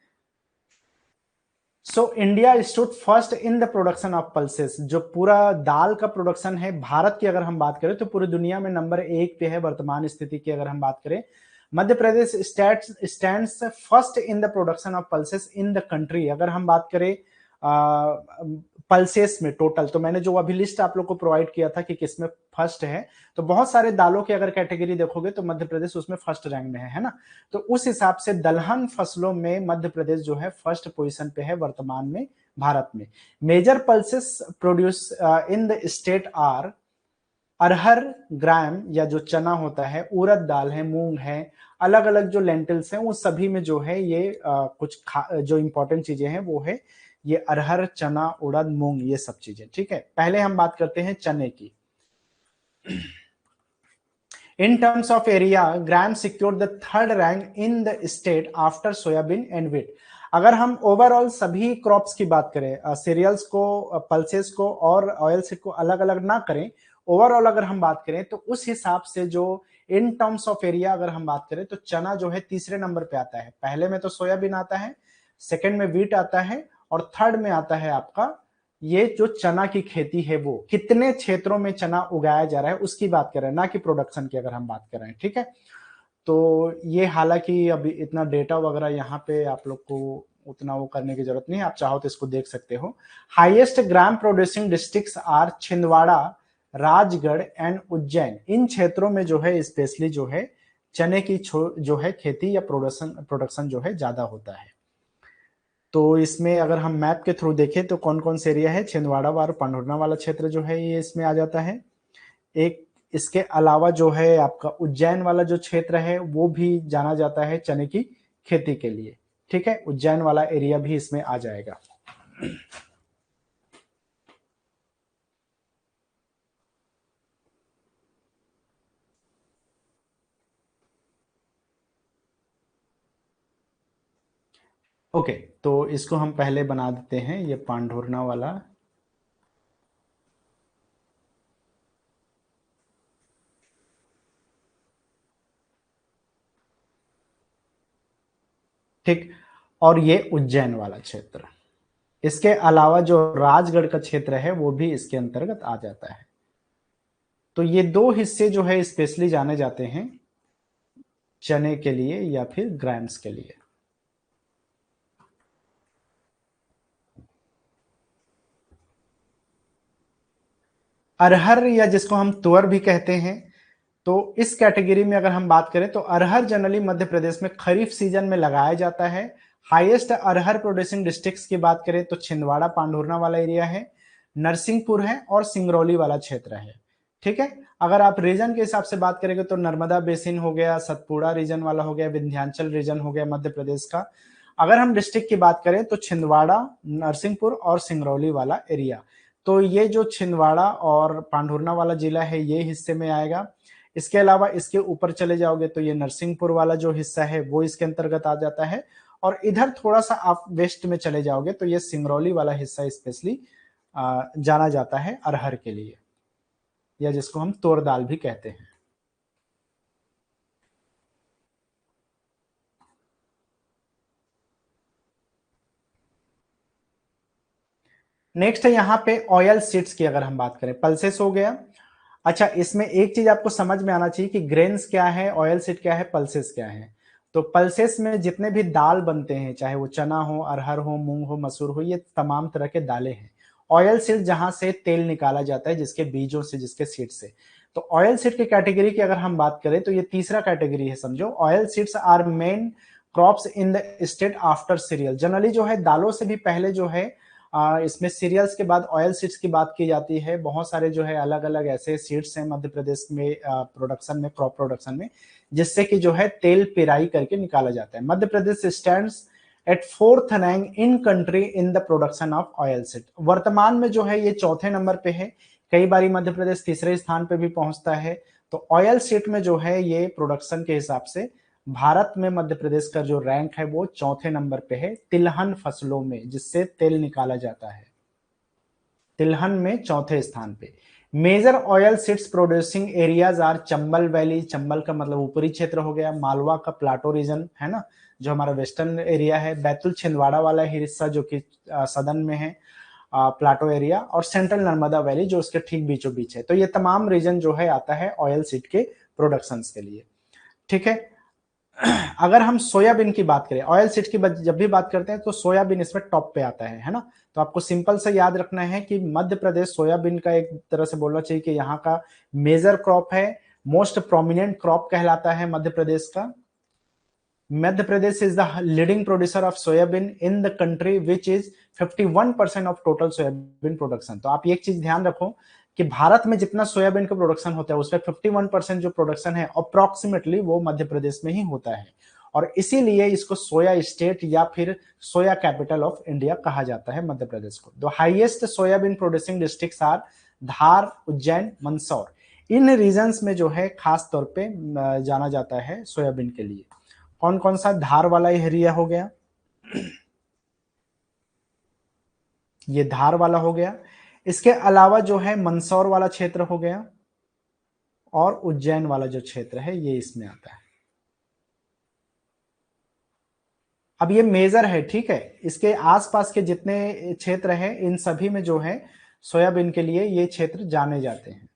So India stood first in the production of pulses. जो पूरा दाल का प्रोडक्शन है भारत की अगर हम बात करें तो पूरी दुनिया में नंबर 1 पे है वर्तमान स्थिति की अगर हम बात करें। Madhya Pradesh stands first in the production of pulses in the country. अगर हम बात करें पल्सेस में टोटल, तो मैंने जो अभी लिस्ट आप लोग को प्रोवाइड किया था कि किसमें फर्स्ट है, तो बहुत सारे दालों की अगर कैटेगरी देखोगे तो मध्य प्रदेश उसमें फर्स्ट रैंक में है ना। तो उस हिसाब से दलहन फसलों में मध्य प्रदेश जो है फर्स्ट पोजीशन पे है वर्तमान में भारत में। Major pulses produce in the state are arhar, gram या जो चना होता है, उड़द दाल है, मूंग है, अलग अलग जो लेंटिल्स हैं उन सभी में जो है ये कुछ जो इंपॉर्टेंट चीजें हैं वो है ये अरहर, चना, उड़द, मूंग, ये सब चीजें। ठीक है, पहले हम बात करते हैं चने की। In terms of area, gram secured the third rank in the state after soybean and wheat. अगर हम ओवरऑल सभी क्रॉप्स की बात करें, सीरियल्स को, पल्सेस को और ऑयल सीड को अलग अलग ना करें, ओवरऑल अगर हम बात करें तो उस हिसाब से जो इन टर्म्स ऑफ एरिया अगर हम बात करें तो चना जो है तीसरे नंबर पे आता है। पहले में तो सोयाबीन आता है, सेकंड में व्हीट आता है, और थर्ड में आता है आपका ये जो चना की खेती है। वो कितने क्षेत्रों में चना उगाया जा रहा है उसकी बात कर रहे हैं, ना कि प्रोडक्शन की अगर हम बात कर रहे हैं। ठीक है, तो ये हालांकि अभी इतना डेटा वगैरह यहाँ पे आप लोग को उतना वो करने की जरूरत नहीं है, आप चाहो तो इसको देख सकते हो। Highest gram producing districts are Chhindwara, Rajgarh and Ujjain. इन क्षेत्रों में जो है स्पेशली जो है चने की जो है खेती या प्रोडक्शन जो है ज्यादा होता है। तो इसमें अगर हम मैप के थ्रू देखें तो कौन कौन से एरिया है, छिंदवाड़ा और पांढुर्ना वाला क्षेत्र जो है ये इसमें आ जाता है। एक इसके अलावा जो है आपका उज्जैन वाला जो क्षेत्र है वो भी जाना जाता है चने की खेती के लिए। ठीक है, उज्जैन वाला एरिया भी इसमें आ जाएगा। ओके, तो इसको हम पहले बना देते हैं ये पांढुर्ना वाला। ठीक, और ये उज्जैन वाला क्षेत्र। इसके अलावा जो राजगढ़ का क्षेत्र है वो भी इसके अंतर्गत आ जाता है। तो ये दो हिस्से जो है स्पेशली जाने जाते हैं चने के लिए या फिर ग्राम्स के लिए। अरहर या जिसको हम तुअर भी कहते हैं, तो इस कैटेगरी में अगर हम बात करें तो अरहर जनरली मध्य प्रदेश में खरीफ सीजन में लगाया जाता है। हाईएस्ट अरहर प्रोड्यूसिंग डिस्ट्रिक्ट्स की बात करें तो छिंदवाड़ा, पांढुर्ना वाला एरिया है, नरसिंहपुर है और सिंगरौली वाला क्षेत्र है। ठीक है, अगर आप रीजन के हिसाब से बात करेंगे तो नर्मदा बेसिन हो गया, सतपुड़ा रीजन वाला हो गया, विंध्याचल रीजन हो गया मध्य प्रदेश का। अगर हम डिस्ट्रिक्ट की बात करें तो छिंदवाड़ा, नरसिंहपुर और सिंगरौली वाला एरिया। तो ये जो छिंदवाड़ा और पांढुर्णा वाला जिला है ये हिस्से में आएगा। इसके अलावा इसके ऊपर चले जाओगे तो ये नरसिंहपुर वाला जो हिस्सा है वो इसके अंतर्गत आ जाता है। और इधर थोड़ा सा आप वेस्ट में चले जाओगे तो ये सिंगरौली वाला हिस्सा स्पेशली जाना जाता है अरहर के लिए, या जिसको हम तोर दाल भी कहते हैं। नेक्स्ट है यहाँ पे ऑयल सीड्स की अगर हम बात करें, पल्सेस हो गया। अच्छा, इसमें एक चीज आपको समझ में आना चाहिए कि ग्रेन्स क्या है, ऑयल सीड क्या है, पल्सेस क्या है। तो पल्सेस में जितने भी दाल बनते हैं, चाहे वो चना हो, अरहर हो, मूंग हो, मसूर हो, ये तमाम तरह के दालें हैं। ऑयल सीड जहां से तेल निकाला जाता है, जिसके बीजों से, जिसके सीड से। तो ऑयल सीड की कैटेगरी की अगर हम बात करें तो ये तीसरा कैटेगरी है समझो। Oil seeds are main crops in the state after cereal. Generally जो है दालों से भी पहले जो है इसमें सीरियल्स के बाद ऑयल सीड्स की बात की जाती है। बहुत सारे जो है अलग अलग ऐसे सीड्स हैं मध्य प्रदेश में प्रोडक्शन में, क्रॉप प्रोडक्शन में, जिससे कि जो है तेल पेराई करके निकाला जाता है। Madhya Pradesh stands at fourth rank in country in the production of oil seed. वर्तमान में जो है ये चौथे नंबर पे है, कई बार मध्य प्रदेश तीसरे स्थान पे भी पहुंचता है। तो ऑयल सीड में जो है ये प्रोडक्शन के हिसाब से भारत में मध्य प्रदेश का जो रैंक है वो चौथे नंबर पे है, तिलहन फसलों में जिससे तेल निकाला जाता है। तिलहन में चौथे स्थान पे। Major oil seeds producing areas are Chambal valley, Chambal का मतलब ऊपरी क्षेत्र हो गया, मालवा का प्लाटो रीजन है ना, जो हमारा वेस्टर्न एरिया है, बैतूल छिंदवाड़ा वाला हिस्सा जो कि सदन में है, प्लाटो एरिया, और सेंट्रल नर्मदा वैली जो उसके ठीक बीचों बीच है। तो ये तमाम रीजन जो है आता है ऑयल सीड के प्रोडक्शन के लिए। ठीक है, अगर हम सोयाबीन की बात करें, ऑयल सीड्स की जब भी बात करते हैं तो सोयाबीन इसमें टॉप पे आता है ना। तो आपको सिंपल से याद रखना है कि मध्य प्रदेश सोयाबीन का एक तरह से बोलना चाहिए कि यहाँ का मेजर क्रॉप है, मोस्ट प्रोमिनेंट क्रॉप कहलाता है मध्य प्रदेश का। Madhya Pradesh is the leading producer of soybean in the country which is 51% of total soybean production. तो आप एक चीज ध्यान रखो कि भारत में जितना सोयाबीन का प्रोडक्शन होता है उसमें 51% जो प्रोडक्शन है अप्रोक्सीमेटली वो मध्य प्रदेश में ही होता है। और इसीलिए इसको सोया स्टेट या फिर सोया कैपिटल ऑफ इंडिया कहा जाता है मध्य प्रदेश को। The highest soybean producing districts are Dhar, Ujjain, Mandsaur. इन रीजन्स में जो है खास तौर पे जाना जाता है सोयाबीन के लिए। कौन कौन सा? धार वाला एरिया हो गया, ये धार वाला हो गया। इसके अलावा जो है मंदसौर वाला क्षेत्र हो गया, और उज्जैन वाला जो क्षेत्र है ये इसमें आता है। अब ये मेजर है, ठीक है, इसके आसपास के जितने क्षेत्र हैं इन सभी में जो है सोयाबीन के लिए ये क्षेत्र जाने जाते हैं।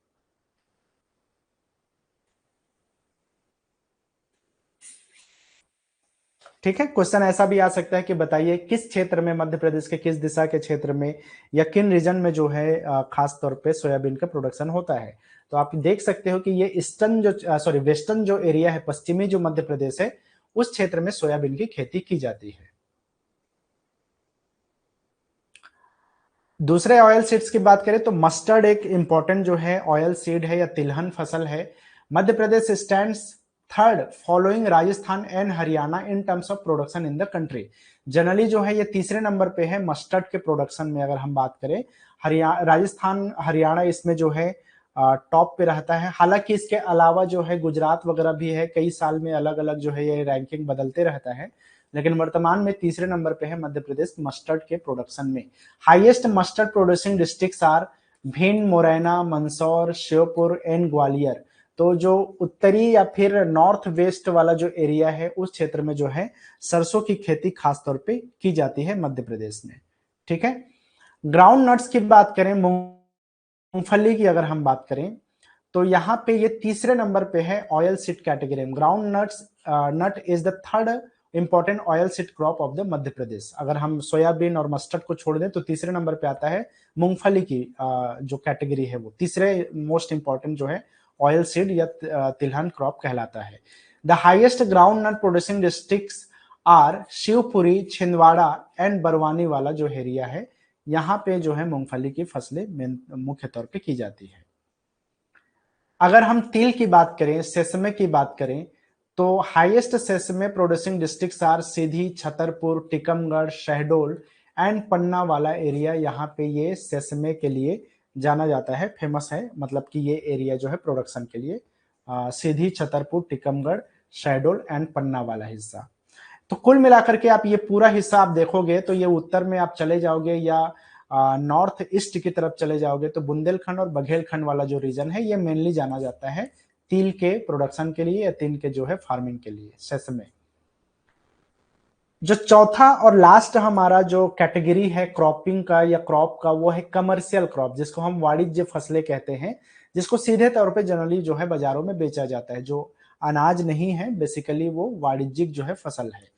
ठीक है, क्वेश्चन ऐसा भी आ सकता है कि बताइए किस क्षेत्र में, मध्य प्रदेश के किस दिशा के क्षेत्र में या किन रीजन में जो है खास तौर पे सोयाबीन का प्रोडक्शन होता है। तो आप देख सकते हो कि ये ईस्टर्न जो वेस्टर्न जो एरिया है, पश्चिमी जो मध्य प्रदेश है, उस क्षेत्र में सोयाबीन की खेती की जाती है। दूसरे ऑयल सीड्स की बात करें तो मस्टर्ड एक इंपॉर्टेंट जो है ऑयल सीड है या तिलहन फसल है। Madhya Pradesh stands third following Rajasthan and Haryana in terms of production in the country. Generally जो है ये तीसरे नंबर पे है मस्टर्ड के प्रोडक्शन में अगर हम बात करें। राजस्थान, हरियाणा इसमें जो है टॉप पे रहता है। हालांकि इसके अलावा जो है गुजरात वगैरह भी है, कई साल में अलग अलग जो है ये रैंकिंग बदलते रहता है, लेकिन वर्तमान में तीसरे नंबर पे है मध्य प्रदेश मस्टर्ड के प्रोडक्शन में। Highest mustard producing districts are Bhind, Morena, Mandsaur, Sheopur and Gwalior. तो जो उत्तरी या फिर नॉर्थ वेस्ट वाला जो एरिया है उस क्षेत्र में जो है सरसों की खेती खास तौर पे की जाती है मध्य प्रदेश में। ठीक है, ग्राउंड नट्स की बात करें, मूंगफली की अगर हम बात करें तो यहाँ पे ये तीसरे नंबर पे है ऑयल सीड कैटेगरी में। Ground nuts nut is the third important oil seed crop of the Madhya Pradesh. अगर हम सोयाबीन और मस्टर्ड को छोड़ दें तो तीसरे नंबर पे आता है मूंगफली की जो कैटेगरी है, वो तीसरे मोस्ट इंपॉर्टेंट जो है ऑयल सीड या तिलहन क्रॉप कहलाता है। The highest groundnut producing districts are Shivpuri, Chhindwara and Barwani वाला जो एरिया है, यहाँ पे जो है मूंगफली की फसलें मुख्य तौर पे की जाती है। अगर हम तिल की बात करें, सेसमे की बात करें, तो highest sesame producing districts are Sidhi, Chhatarpur, Tikamgarh, Shahdol and Panna वाला एरिया, यहाँ पे ये सेसमे के लिए जाना जाता है, फेमस है, मतलब कि ये एरिया जो है प्रोडक्शन के लिए। सीधी, छतरपुर, टिकमगढ़, शहडोल एंड पन्ना वाला हिस्सा। तो कुल मिलाकर के आप ये पूरा हिस्सा आप देखोगे तो ये उत्तर में आप चले जाओगे या नॉर्थ ईस्ट की तरफ चले जाओगे तो बुंदेलखंड और बघेलखंड वाला जो रीजन है ये मेनली जाना जाता है तिल के प्रोडक्शन के लिए या तिल के जो है फार्मिंग के लिए, सेसमे। जो चौथा और लास्ट हमारा जो कैटेगरी है क्रॉपिंग का या क्रॉप का, वो है कमर्शियल क्रॉप, जिसको हम वाणिज्य फसलें कहते हैं, जिसको सीधे तौर पे जनरली जो है बाजारों में बेचा जाता है, जो अनाज नहीं है, बेसिकली वो वाणिज्यिक जो है फसल है।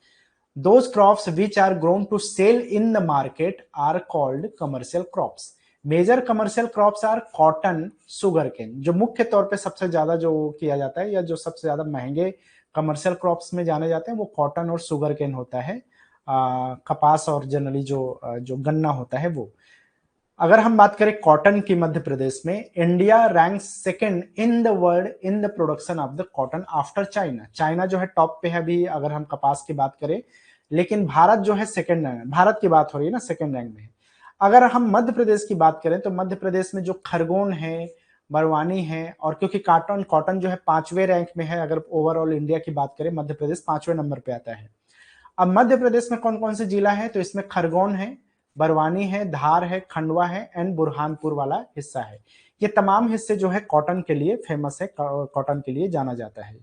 Those crops which are grown to sell in the market are called commercial crops. Major commercial crops are cotton, sugarcane। जो मुख्य तौर पे सबसे ज्यादा जो किया जाता है या जो सबसे ज्यादा महंगे कमर्शियल क्रॉप्स में जाने जाते हैं वो कॉटन और सुगर केन होता है, कपास और जनरली जो गन्ना होता है वो। अगर हम बात करें कॉटन की, मध्य प्रदेश में India rank second in the world in the production of the cotton after China. China जो है टॉप पे है अभी अगर हम कपास की बात करें, लेकिन भारत जो है सेकंड रैंक, भारत की बात हो रही है ना, सेकंड रैंक में है। अगर हम मध्य प्रदेश की बात करें तो मध्य प्रदेश में जो खरगोन है, बरवानी है, और क्योंकि कॉटन कॉटन जो है 5वें रैंक में है, अगर ओवरऑल इंडिया की बात करें मध्य प्रदेश 5वें नंबर पे आता है। अब मध्य प्रदेश में कौन कौन से जिला है, तो इसमें खरगोन है, बरवानी है, धार है, खंडवा है एंड बुरहानपुर वाला हिस्सा है। ये तमाम हिस्से जो है कॉटन के लिए फेमस है, कॉटन के लिए जाना जाता है।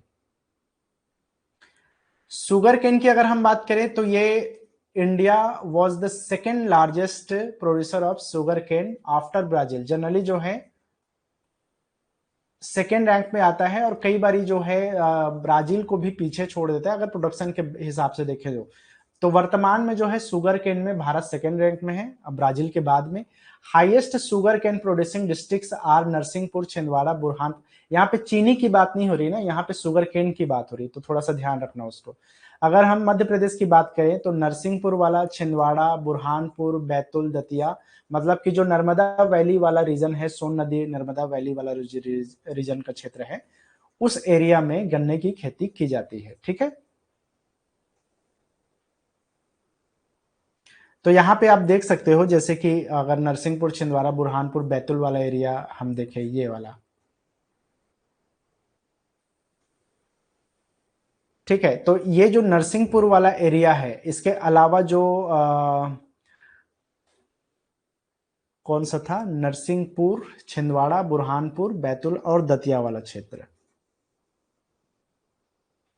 सुगर केन की अगर हम बात करें तो ये India was the second largest producer of sugarcane after Brazil. Generally जो है सेकेंड रैंक में आता है और कई बारी जो है ब्राजील को भी पीछे छोड़ देता है अगर प्रोडक्शन के हिसाब से देखें तो वर्तमान में जो है सुगर केन में भारत सेकेंड रैंक में है, अब ब्राजील के बाद में। Highest sugarcane producing districts are Narsinghpur, Chhindwara, Burhan. यहाँ पे चीनी की बात नहीं हो रही ना, यहाँ पे सुगर केन की बात हो रही, तो थोड़ा सा ध्यान रखना उसको। अगर हम मध्य प्रदेश की बात करें तो नरसिंहपुर वाला, छिंदवाड़ा, बुरहानपुर, बैतूल, दतिया, मतलब कि जो नर्मदा वैली वाला रीजन है, सोन नदी नर्मदा वैली वाला रीजन का क्षेत्र है, उस एरिया में गन्ने की खेती की जाती है। ठीक है, तो यहाँ पे आप देख सकते हो जैसे कि अगर नरसिंहपुर, छिंदवाड़ा, बुरहानपुर, बैतूल वाला एरिया हम देखें, ये वाला, ठीक है। तो ये जो नरसिंहपुर वाला एरिया है, इसके अलावा जो कौन सा था, नरसिंहपुर, छिंदवाड़ा, बुरहानपुर, बैतूल और दतिया वाला क्षेत्र,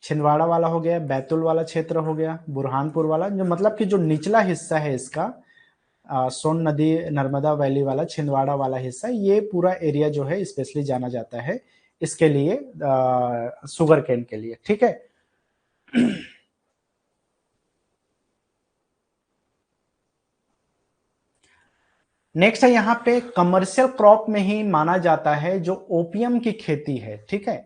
छिंदवाड़ा वाला हो गया, बैतूल वाला क्षेत्र हो गया, बुरहानपुर वाला, जो मतलब कि जो निचला हिस्सा है इसका, सोन नदी नर्मदा वैली वाला, छिंदवाड़ा वाला हिस्सा, ये पूरा एरिया जो है स्पेशली जाना जाता है इसके लिए, सुगर केन के लिए। ठीक है, नेक्स्ट है यहाँ पे कमर्शियल क्रॉप में ही माना जाता है जो ओपियम की खेती है। ठीक है,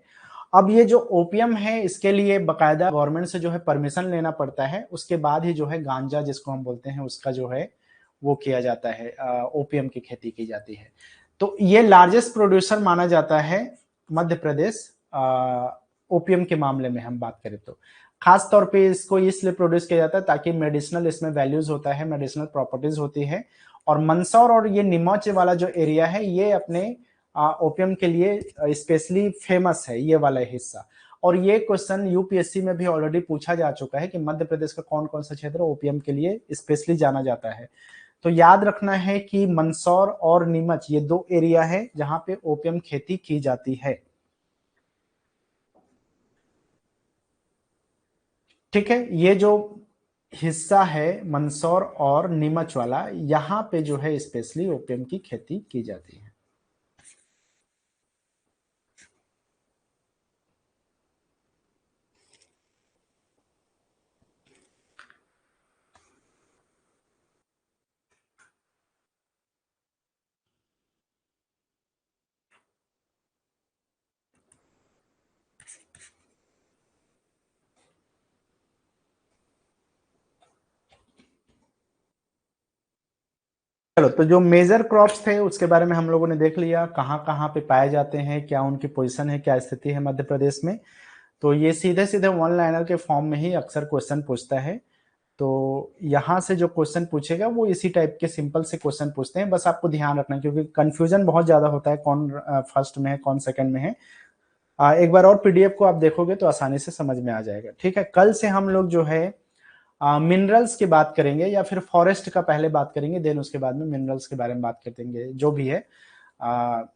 अब ये जो ओपियम है इसके लिए बकायदा गवर्नमेंट से जो है परमिशन लेना पड़ता है, उसके बाद ही जो है गांजा जिसको हम बोलते हैं उसका जो है वो किया जाता है, ओपियम की खेती की जाती है। तो ये लार्जेस्ट प्रोड्यूसर माना जाता है मध्य प्रदेश, ओपियम के मामले में हम बात करें तो। खास तौर पे इसको इसलिए प्रोड्यूस किया जाता है ताकि मेडिसिनल इसमें वैल्यूज होता है, मेडिसिनल प्रॉपर्टीज होती है। और मंदसौर और ये नीमच वाला जो एरिया है ये अपने ओपियम के लिए स्पेशली फेमस है, ये वाला हिस्सा। और ये क्वेश्चन यूपीएससी में भी ऑलरेडी पूछा जा चुका है कि मध्य प्रदेश का कौन कौन सा क्षेत्र ओपियम के लिए स्पेशली जाना जाता है। तो याद रखना है कि मंदसौर और नीमच ये दो एरिया है जहां पे ओपियम खेती की जाती है। ठीक है, ये जो हिस्सा है मंदसौर और नीमच वाला, यहाँ पे जो है स्पेशली ओपियम की खेती की जाती है। चलो, तो जो मेजर क्रॉप्स थे उसके बारे में हम लोगों ने देख लिया, कहाँ कहाँ पे पाए जाते हैं, क्या उनकी पोजीशन है, क्या स्थिति है मध्य प्रदेश में। तो ये सीधे सीधे वन लाइनर के फॉर्म में ही अक्सर क्वेश्चन पूछता है। तो यहाँ से जो क्वेश्चन पूछेगा वो इसी टाइप के सिंपल से क्वेश्चन पूछते हैं, बस आपको ध्यान रखना क्योंकि कंफ्यूजन बहुत ज्यादा होता है कौन फर्स्ट में है कौन सेकंड में है। एक बार और पीडीएफ को आप देखोगे तो आसानी से समझ में आ जाएगा। ठीक है, कल से हम लोग जो है मिनरल्स की बात करेंगे या फिर फॉरेस्ट का पहले बात करेंगे, देन उसके बाद में मिनरल्स के बारे में बात कर देंगे, जो भी है।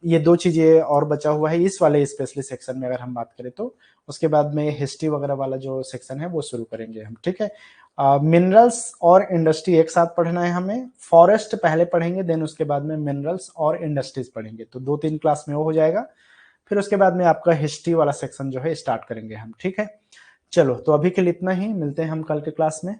ये दो चीजें और बचा हुआ है इस वाले स्पेशली सेक्शन में अगर हम बात करें तो। उसके बाद में हिस्ट्री वगैरह वाला जो सेक्शन है वो शुरू करेंगे हम। ठीक है, मिनरल्स और इंडस्ट्री एक साथ पढ़ना है हमें। फॉरेस्ट पहले पढ़ेंगे, देन उसके बाद में मिनरल्स और इंडस्ट्रीज पढ़ेंगे, तो 2-3 क्लास में वो हो जाएगा। फिर उसके बाद में आपका हिस्ट्री वाला सेक्शन जो है स्टार्ट करेंगे हम। ठीक है, चलो तो अभी के लिए इतना ही, मिलते हैं हम कल के क्लास में।